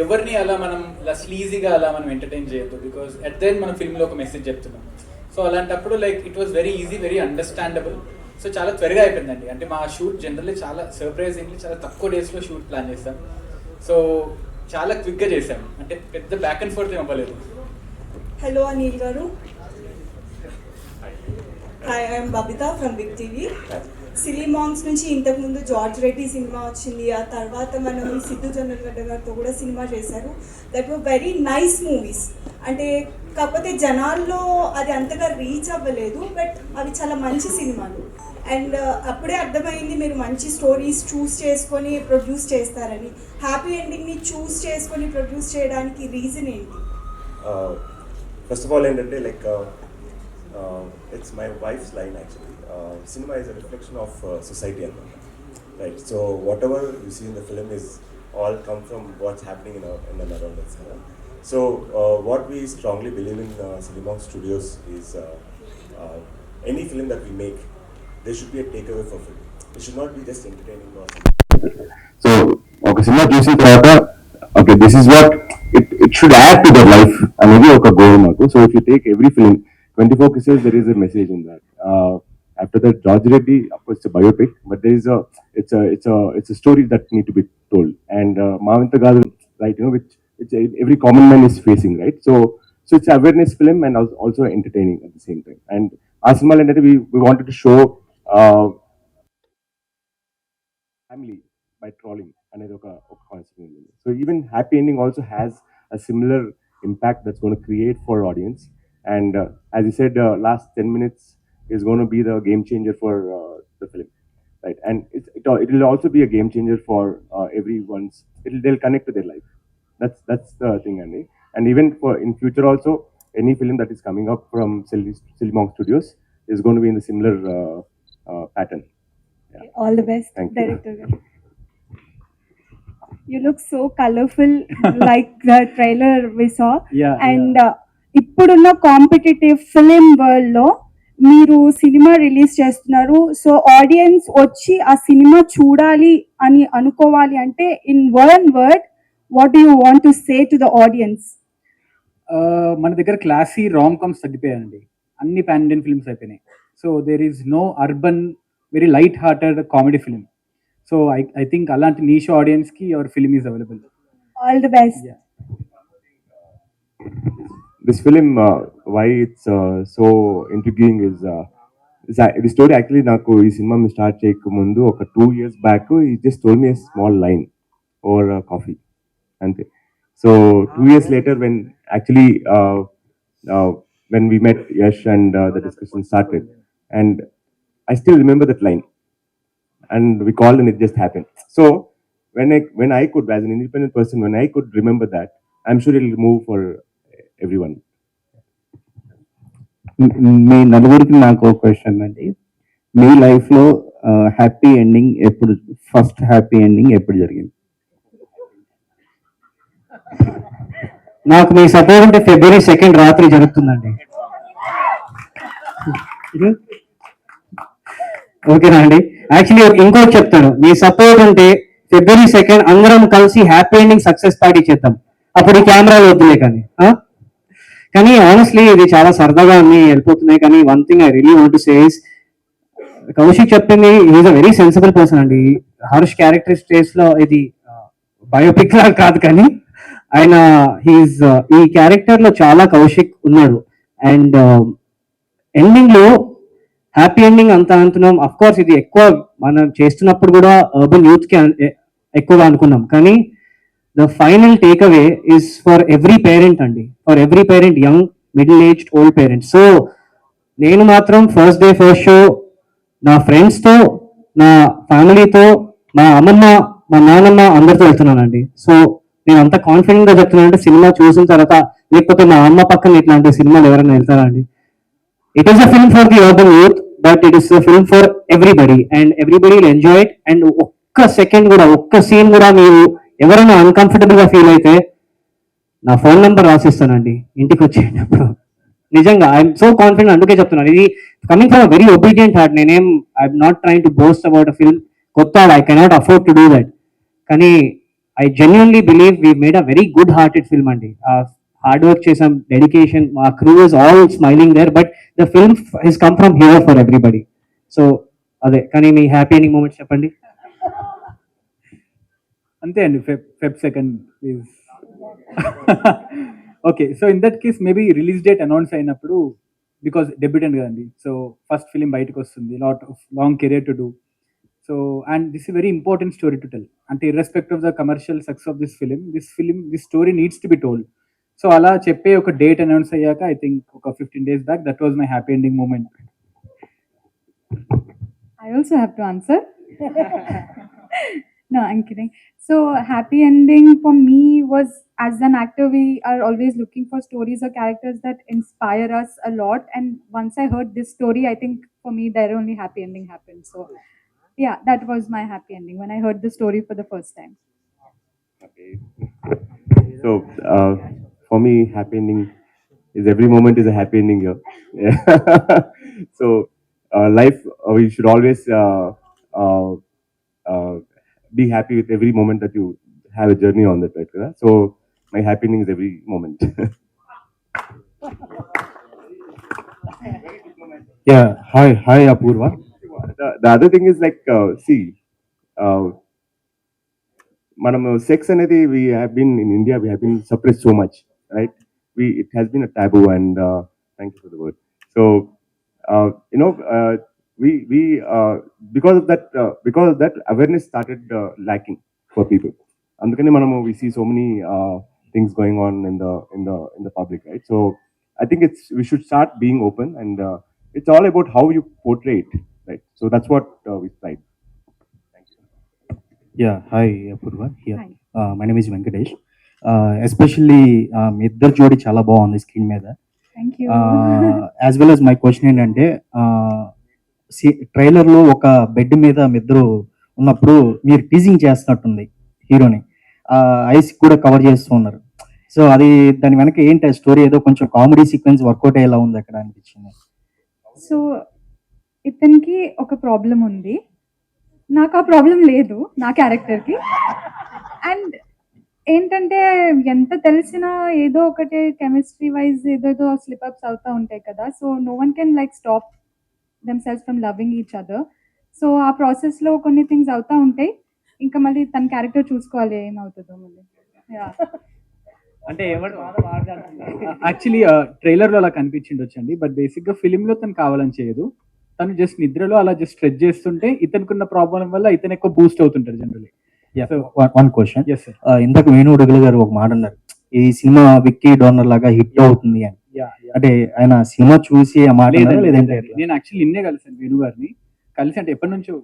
ఎవరిని అలా మనం ఇలా స్లీజీగా అలా మనం ఎంటర్టైన్ చేయొద్దు, బికాస్ అట్ ద ఎండ్ మనం ఫిల్మ్లో ఒక మెసేజ్ చెప్తున్నాం. సో అలాంటప్పుడు like it was very easy, very understandable. So చాలా త్వరగా అయిపోయిందండి. అంటే మా షూట్ జనరల్లీ చాలా సర్ప్రైజింగ్లీ చాలా తక్కువ డేస్లో షూట్ ప్లాన్ చేస్తాం. సో చాలా క్విక్గా చేసాం, అంటే పెద్ద బ్యాక్ అండ్ ఫోర్త్ ఏం అవ్వలేదు. హలో అనిల్ గారు. Hi, I'm Babita from Big TV. Silly Monks నుంచి ఇంతకుముందు జార్జ్ రెడ్డి సినిమా వచ్చింది, ఆ తర్వాత మనం సిద్ధు జొన్నలగడ్డ గారితో కూడా సినిమా చేశారు. That were very nice movies. అంటే కాకపోతే జనాల్లో అది అంతగా రీచ్ అవ్వలేదు, బట్ అవి చాలా మంచి సినిమాలు. అండ్ అప్పుడే అర్థమైంది మీరు మంచి స్టోరీస్ చూస్ చేసుకొని ప్రొడ్యూస్ చేస్తారని. హ్యాపీ ఎండింగ్ని చూస్ చేసుకొని ప్రొడ్యూస్ చేయడానికి రీజన్ ఏంటి? ఫస్ట్ ఆఫ్ ఆల్ ఏంటంటే like it's my wife's line actually. Cinema is a reflection of society and right. So whatever you see in the film is all come from what's happening in and around us. So what we strongly believe in Cinemong Studios is any film that we make, there should be a takeaway for film. It should not be just entertaining or something. So ఒక cinema చూసిన తర్వాత okay, this is what it should add to their life అనేది ఒక goal మాకు. So if you take every film 24 Kisses, there is a message in that. After that, George Reddy, of course, it's a biopic, but there is it's a story that need to be told. And Mahavanta Gadu, right, which every common man is facing, right? So it's an awareness film and also entertaining at the same time. And Asmal and we wanted to show family by trolling and a concept. So even Happy Ending also has a similar impact that's going to create for audience. And as you said, last 10 minutes is going to be the game changer for the film, right? And it will also be a game changer for everyone's. They'll connect to their life. That's the thing, Andy. And even for in future also, any film that is coming up from Cinemong Studios is going to be in the similar pattern. Yeah. All the best, Thank you. director. You look so colorful, like the trailer we saw. Yeah. And ఇప్పుడున్న competitive film world లో మీరు cinema release చేస్తున్నారు. So audience వచ్చి ఆ cinema చూడాలి అని అనుకోవాలి అంటే in one word what do you want to say to the audience? మన దగ్గర క్లాసీ రామ్ కామ్స్ తగ్గిపోయాయండి, అన్ని పాన్ ఇండియన్ ఫిల్మ్స్ అయిపోయినాయి. So there is no urban very light hearted comedy film. So I think అలాంటి niche audience కి your film is available. All the best. This film, why it's so intriguing is the story actually నాకు ఈ cinema start చేయక ముందు ఒక 2 years back he just told me a small line over coffee అంతే. So 2 years later when actually when we met Yash and the discussion started, and I still remember that line and we called and it just happened. So when I could, as an independent person, when I could remember that, I'm sure it will move for everyone. మీ నలుగురికి నాకు ఒక question అండి. మీ లైఫ్లో happy ending ఎప్పుడు, first happy ending ఎప్పుడు జరిగింది? నాకు మీ support ఉంటే February 2 రాత్రి జరుగుతుందండి. ఓకేనా అండి? యాక్చువల్లీ ఇంకోటి చెప్తాను, మీ సపోర్ట్ ఉంటే February 2 అందరం కలిసి హ్యాపీ ఎండింగ్ సక్సెస్ పార్టీ చేద్దాం. అప్పుడు ఈ కెమెరాలు వద్దులే కానీ ఆనెస్ట్లీ ఇది చాలా సరదాగా అన్ని వెళ్ళిపోతున్నాయి. కానీ one thing I really want to say is, Kaushik చెప్పింది, is a very sensible person అండి. హర్ష్ క్యారెక్టర్ స్టేజ్ లో ఇది బయోపిక్ లా కాదు, కానీ ఆయన ఈ క్యారెక్టర్ లో చాలా కౌశిక్ ఉన్నాడు. అండ్ ఎండింగ్ లో హ్యాపీ ఎండింగ్ అంతా అంటున్నాం. అఫ్ కోర్స్ ఇది ఎక్కువ మనం చేస్తున్నప్పుడు కూడా అర్బన్ యూత్ కి ఎక్కువగా అనుకున్నాం, కానీ the final takeaway is for every parent అండి, for every parent, young, middle aged, old parents. So నేను మాత్రం ఫస్ట్ డే ఫస్ట్ షో నా ఫ్రెండ్స్తో, నా ఫ్యామిలీతో, మా అమ్మమ్మ, మా నాన్నమ్మ అందరితో వెళ్తున్నానండి. సో నేను అంత కాన్ఫిడెంట్ గా చెప్తున్నానంటే సినిమా చూసిన తర్వాత, లేకపోతే మా అమ్మ పక్కన ఇట్లాంటి సినిమాలు ఎవరైనా వెళ్తారా అండి? It is a film for the urban youth, but it is a film for everybody and everybody will enjoy it. And ఒక్క సెకండ్ కూడా, ఒక్క సీన్ కూడా మీరు ఎవరైనా అన్కంఫర్టబుల్ గా ఫీల్ అయితే నా ఫోన్ నెంబర్ రాసిస్తానండి, ఇంటికి వచ్చేటప్పుడు. నిజంగా ఐఎమ్ సో కాన్ఫిడెంట్, అందుకే చెప్తున్నాను. ఇది coming from a very obedient heart. నేనేం I'm not trying to boast about a film. కొత్త I cannot afford to do that. కానీ I genuinely believe we made a very good hearted film and hard work chesam, dedication, our crew is all smiling there, but the film has come from here for everybody. So అదే కానీ మీ happy ending moments చెప్పండి. అంతే అండి, Feb second please. Okay, so in that case maybe release date announce అయినప్పుడు, because debutant కదండి, so first film బయటకు వస్తుంది, lot of long career to do. So and this very important story to tell. అంటే irrespective of the commercial success of this story needs to be told. So అలా చెప్పే ఒక date announce అయ్యాక I think ఒక 15 days back, that was my happy ending moment. I also have to answer. No, I'm kidding. So happy ending for me was, as an actor, we are always looking for stories or characters that inspire us a lot. And once I heard this story, I think for me, there only happy ending happened. So yeah, that was my happy ending when I heard the story for the first time. Okay. So for me, happy ending is every moment is a happy ending here. Yeah. So life, we should always be happy with every moment that you have a journey on that, right? So my happy ending is every moment. Yeah, hi Apurva. The other thing is like, see, manam sex anedi, we have been in India, we have been suppressed so much, right? It has been a taboo, and thank you for the word. So we because of that awareness started lacking for people. Andukane manamu we see so many things going on in the public, right? So I think we should start being open, and it's all about how you portray it, right? So that's what we tried. Thank you. Yeah, hi Apurva here. My name is Venkatesh. Especially మీ ఇద్దరు జోడి చాలా బాగుంది screen మీద. Thank you. As well as my question ఏంటంటే, ట్రైలర్లో ఒక bed మీద మీ ఇద్దరు ఉన్నప్పుడు మీరు టీజింగ్ చేస్తున్నట్టుంది హీరోని, ఐస్ కూడా కవర్ చేస్తూ ఉన్నారు. సో అది దాని వెనక ఏంటి స్టోరీ? ఏదో కొంచెం కామెడీ సీక్వెన్స్ వర్కౌట్ అయ్యేలా ఉంది అక్కడ అనిపించింది. సో ఇతనికి ఒక ప్రాబ్లం ఉంది, నాకు ఆ ప్రాబ్లం లేదు నా క్యారెక్టర్కి. అండ్ ఏంటంటే ఎంత తెలిసినా ఏదో ఒకటి కెమిస్ట్రీ వైజ్ ఏదో స్లిప్అప్స్ అవుతూ ఉంటాయి కదా. So no one can like stop themselves from loving each other. So ఆ ప్రాసెస్లో కొన్ని థింగ్స్ అవుతూ ఉంటాయి, ఇంకా మళ్ళీ తన క్యారెక్టర్ చూసుకోవాలి ఏమవుతుందో మళ్ళీ. అంటే యాక్చువల్లీ ట్రైలర్లో అలా కనిపించిండొచ్చండి, బట్ బేసిక్గా ఫిలింలో తను కావాలని చేయదు. తను జస్ట్ నిద్రలో అలా జస్ట్ స్ట్రెచ్ చేస్తుంటే ఇతనుకున్న ప్రాబ్లం వల్ల ఇతను ఎక్కువ బూస్ట్ అవుతుంటారు జనరల్లీ. వన్ క్వశ్చన్, ఇందాక వేణుగోపాల్ గారు ఒక మాట అన్నారు, ఈ సినిమా విక్కీ డోనర్ లాగా హిట్ అవుతుంది అని. అంటే ఆయన సినిమా చూసి ఆ మాట లేదంటే? నేను యాక్చువల్లీ నిన్నే కలిసాను వేణు గారిని, కలిసి అంటే ఎప్పటి నుంచో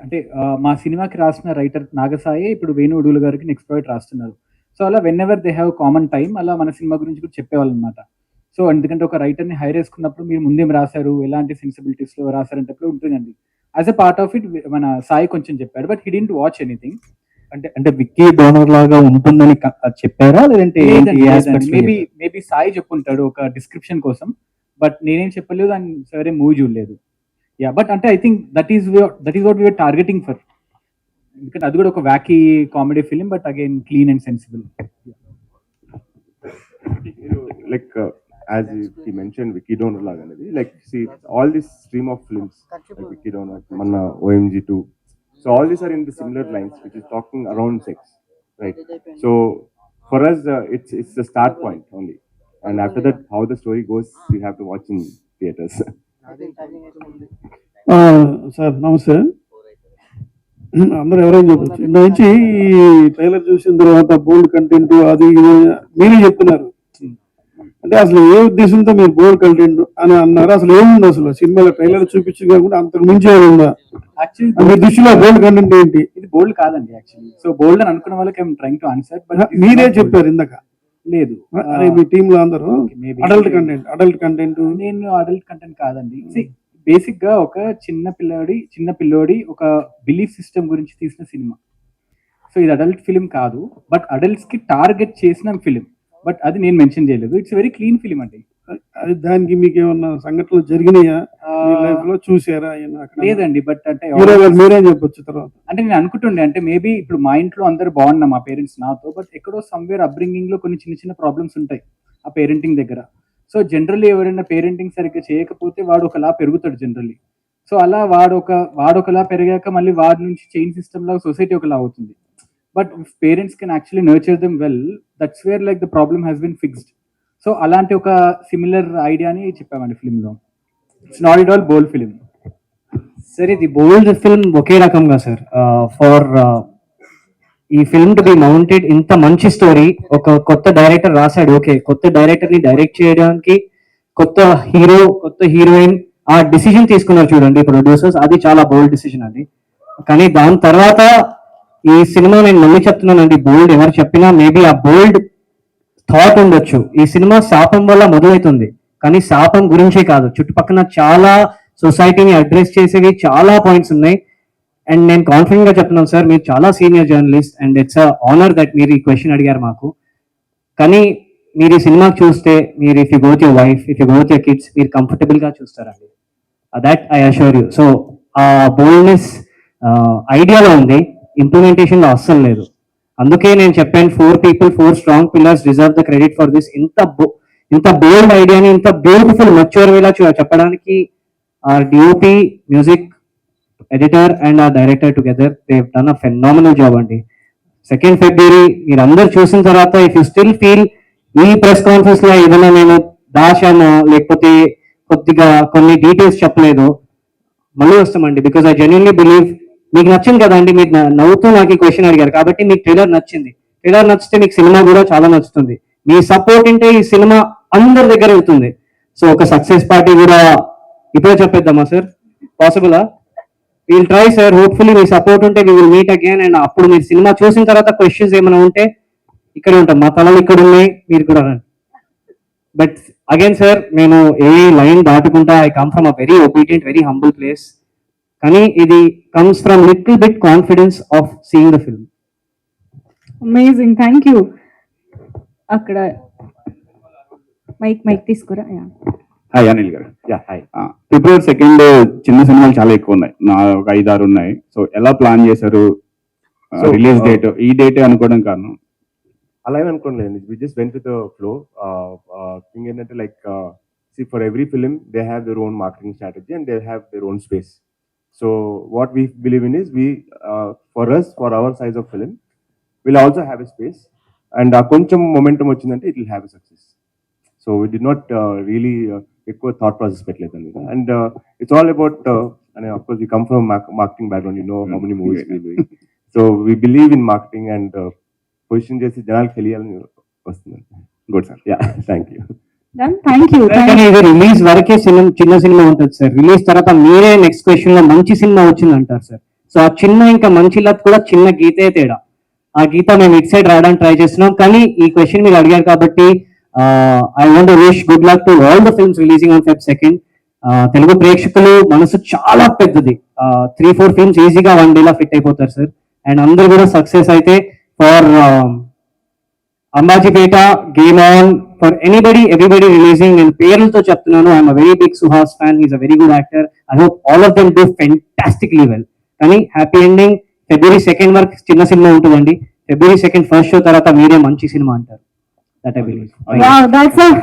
అంటే మా సినిమాకి రాసిన రైటర్ నాగసాయి ఇప్పుడు వేణు ఉడుగుల గారికి నెక్స్ట్ ప్రాజెక్ట్ రాస్తున్నారు. సో అలా when ever they have common time అలా మన సినిమా గురించి కూడా చెప్పేవాళ్ళు అనమాట. సో ఎందుకంటే ఒక రైటర్ని హైర్ చేసుకున్నప్పుడు మీరు ముందేం రాశారు, ఎలాంటి సెన్సిబిలిటీస్లో రాశారంటే ఉంటుందండి. As a part of it మన సాయి కొంచెం చెప్పారు, but he didn't watch anything. అంటే విక్కీ డోనర్ లాగా ఉంటుందని చెప్పారా లేదంటే? మేబీ సాయి చెప్పుంటాడు ఒక డిస్క్రిప్షన్ కోసం, బట్ నేనేం చెప్పలేదు, దాన్ని సరే మూవీ చూడలేదు. యా, బట్ అంటే I think that is what we're targeting for. ఎందుకంటే అది కూడా ఒక wacky comedy film, but again clean and sensible. Like as he mentioned, Vicky Donor laga anedi, like see all this stream of films like Vicky Donor, Manna, OMG2, so all these are in the similar lines, which is talking around sex, right? So for us, it's the start point only, and after that, how the story goes, we have to watch in theaters. Sir నమస్తే, అందరూ ఎవరైనా చెప్పచ్చు. ఇంత నుంచి ఈ trailer చూసిన తర్వాత బోల్డ్ content అది మీరే చెప్తున్నారు. అంటే అసలు ఏ ఉద్దేశంతో మీరు బోల్డ్ కంటెంట్ అని అన్నారు? అసలు ఏముంది అసలు సినిమాలో ట్రైలర్ చూపించి కాకుండా అంతకు మించి ఉందా? మీ దృష్టిలో బోల్డ్ కంటెంట్ ఏంటి? ఇది బోల్డ్ కాదండి యాక్చువల్లీ. సో బోల్డ్ అని అనుకున్న వాళ్ళకి I'm trying to answer, but మీరే చెప్పారు ఇందాక. లేదు, అరే మీ టీమ్ లో అందరూ అడల్ట్ కంటెంట్. నేను అడల్ట్ కంటెంట్ కాదండి. బేసిక్ గా ఒక చిన్న పిల్లోడి ఒక బిలీఫ్ సిస్టమ్ గురించి తీసిన సినిమా. సో ఇది అడల్ట్ ఫిలిం కాదు, బట్ అడల్ట్స్ కి టార్గెట్ చేసిన ఫిలిం, బట్ అది నేను మెన్షన్ చేయలేదు. ఇట్స్ వెరీ క్లీన్ ఫిలిం అండి. అది దానికి మీకు ఏమన్నా సంఘటనలు జరిగినాయా మీ లైఫ్ లో చూసారా లేదండి, బట్ అంటే మీరేం చెప్పొచ్చు తర్వాత? అంటే నేను అనుకుంటుండే అంటే మేబీ ఇప్పుడు మా ఇంట్లో అందరూ బాగున్నా మా పేరెంట్స్ నాతో, బట్ ఎక్కడో సమ్వేర్ అప్బ్రింగింగ్ లో కొన్ని చిన్న చిన్న ప్రాబ్లమ్స్ ఉంటాయి ఆ పేరెంటింగ్ దగ్గర. సో జనరల్లీ ఎవరైనా పేరెంటింగ్ సరిగ్గా చేయకపోతే వాడు ఒకలా పెరుగుతాడు జనరల్లీ. సో అలా వాడొకలా పెరిగాక మళ్ళీ వాడి నుంచి చైన్ సిస్టమ్ లాగా సొసైటీ ఒకలా అవుతుంది. But parents can actually nurture them well, that's where like the problem has been fixed. So అలాంటి ఒక సిమిలర్ ఐడియాని చెప్పామండి ఫిల్మ్లో. It's not it all bold film. Sir ఇది బోల్డ్ ఫిల్మ్ ఒకే రకంగా సార్. ఫర్ ఈ ఫిల్మ్ టు బి మౌంటెడ్, ఇంత మంచి స్టోరీ ఒక కొత్త డైరెక్టర్ రాశాడు. ఓకే, కొత్త డైరెక్టర్ ని డైరెక్ట్ చేయడానికి కొత్త హీరో, కొత్త హీరోయిన్ ఆ డిసిజన్ తీసుకున్నారు చూడండి ప్రొడ్యూసర్స్, అది చాలా బోల్డ్ డిసిజన్ అండి. కానీ దాని తర్వాత ఈ సినిమా నేను మళ్ళీ చెప్తున్నానండి, బోల్డ్ ఎవరు చెప్పినా మేబీ ఆ బోల్డ్ థాట్ ఉండొచ్చు. ఈ సినిమా శాపం వల్ల మొదలవుతుంది, కానీ శాపం గురించే కాదు, చుట్టుపక్కల చాలా సొసైటీని అడ్రస్ చేసేవి చాలా పాయింట్స్ ఉన్నాయి. అండ్ నేను కాన్ఫిడెంట్ గా చెప్తున్నాను సార్, మీరు చాలా senior journalist and it's honour that మీరు ఈ క్వశ్చన్ అడిగారు మాకు. కానీ మీరు ఈ సినిమా చూస్తే మీరు if you go with your wife, if you go with your kids, మీరు కంఫర్టబుల్ గా చూస్తారండి. That I assure you. So ఆ బోల్డ్నెస్ ఐడియాలో ఉంది, ఇంప్లిమెంటేషన్ లో అస్సలు లేదు. అందుకే నేను చెప్పాను 4 strong pillars deserve the credit for this. ఇంత బోల్డ్ ఐడియాని ఇంత బ్యూటిఫుల్ మచ్యూర్ వేలా చెప్పడానికి our DOP, music editor and our director together, they've done a phenomenal job అండి. 2nd February మీరు అందరు చూసిన తర్వాత ఇఫ్ యూ స్టిల్ ఫీల్ ఈ ప్రెస్ కాన్ఫరెన్స్ లో ఏదైనా నేను దాశాను లేకపోతే కొద్దిగా కొన్ని డీటెయిల్స్ చెప్పలేదు, మళ్ళీ వస్తామండి. బికాస్ ఐ జెన్యున్లీ బిలీవ్ మీకు నచ్చింది కదండి, మీరు నవ్వుతూ నాకు ఈ క్వశ్చన్ అడిగారు కాబట్టి మీకు ట్రైలర్ నచ్చింది. ట్రైలర్ నచ్చితే మీకు సినిమా కూడా చాలా నచ్చుతుంది. మీ సపోర్ట్ ఉంటే ఈ సినిమా అందరి దగ్గర వెళ్తుంది. సో ఒక సక్సెస్ పార్టీ కూడా ఇప్పుడే చెప్పేద్దామా సార్? పాసిబులా? Will try sir. హోప్ఫుల్లీ మీ సపోర్ట్ ఉంటే we will meet again. And అప్పుడు మీరు సినిమా చూసిన తర్వాత క్వశ్చన్స్ ఏమైనా ఉంటే ఇక్కడే ఉంటాం, మా తలలు ఇక్కడ ఉన్నాయి, మీరు కూడా రండి. బట్ అగైన్ సార్, నేను ఏ లైన్ దాటుకుంటా, I come from a very obedient, very humble place. కానీ ఇది comes from little bit confidence of seeing the film. Amazing, thank you. అక్కడ మైక్ తీసుకురా. హాయ్ అనిల్ గారు. హాయ్. February 2nd చిన్న సినిమాలు చాలా ఎక్కువ ఉన్నాయి, నా ఒక 5-6 ఉన్నాయి. సో ఎలా ప్లాన్ చేశారు రిలీజ్ డేట్? ఈ డేట్ అనుకోవడం కారణం? అలా ఏమి అనుకోలేదు, we just went with the flow. Thing ఏంటంటే like see for every film they have their own marketing strategy and they have their own space. So what we believe in is we for us, for our size of film, we'll also have a space and కొంచెం momentum వచ్చిందంటే it will have a success. So we did not really ఎక్కువ thought process పెట్టలేదు అండి. And it's all about and of course we come from marketing background, you know how many movies we're doing. So we believe in marketing and position చేసి జనాలకు తెలియాలని వస్తుంది. Good sir. Yeah, thank you. కానీ ఇది release వరకే చిన్న cinema ఉంటుంది sir. Release తర్వాత మీరే నెక్స్ట్ క్వశ్చన్ లో మంచి సినిమా వచ్చింది అంటారు సార్. సో ఆ చిన్న ఇంకా మంచి లక్ కూడా చిన్న గీతే తేడా. ఆ గీత మేము ఇట్ సైడ్ రావడానికి ట్రై చేస్తున్నాం. కానీ ఈ క్వశ్చన్ మీరు అడిగారు కాబట్టి I want to wish good luck to all the films releasing on Feb 2nd. Telugu ప్రేక్షకులు మనసు చాలా పెద్దది. 3-4 ఫిల్మ్స్ ఈజీగా 1 డేలో ఫిట్ అయిపోతారు సార్. అండ్ అందరూ కూడా సక్సెస్ అయితే for Ambajipeta, game on, for everybody releasing. And పేర్లతో చెప్తున్నాను, I'm a very big Suhas fan, he's a very good actor. I hope all of them do fantastically well. కానీ హ్యాపీ ఎండింగ్. February 2nd వరకు చిన్న cinema ఉంటుందండి. February 2nd first show తర్వాత మీరే మంచి cinema అంటారు. That I believe.